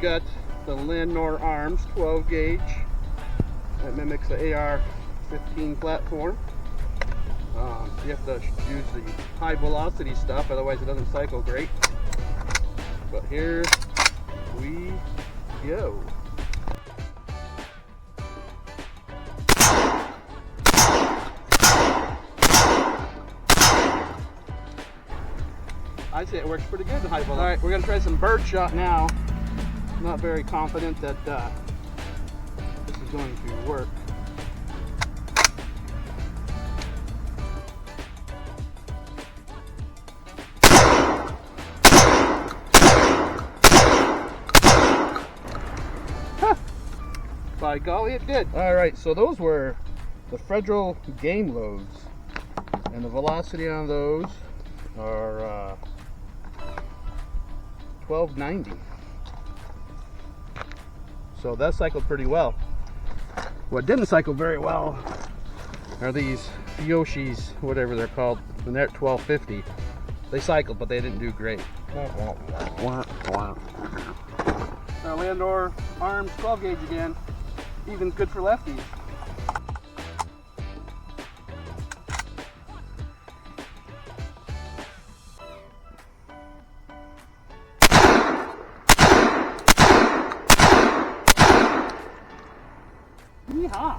got the Landor arms 12 gauge that mimics the AR-15 platform. You have to use the high velocity stuff, otherwise it doesn't cycle great. But here we go. I'd say it works pretty good in high velocity. Alright, we're going to try some bird shot now. Not very confident that this is going to work. By golly, it did. Alright, so those were the federal game loads, and the velocity on those are 1290. So that cycled pretty well. What didn't cycle very well are these Yoshis, whatever they're called, when they're at 1250. They cycled, but they didn't do great. Landor arms 12 gauge again. Even good for lefties. Yeehaw!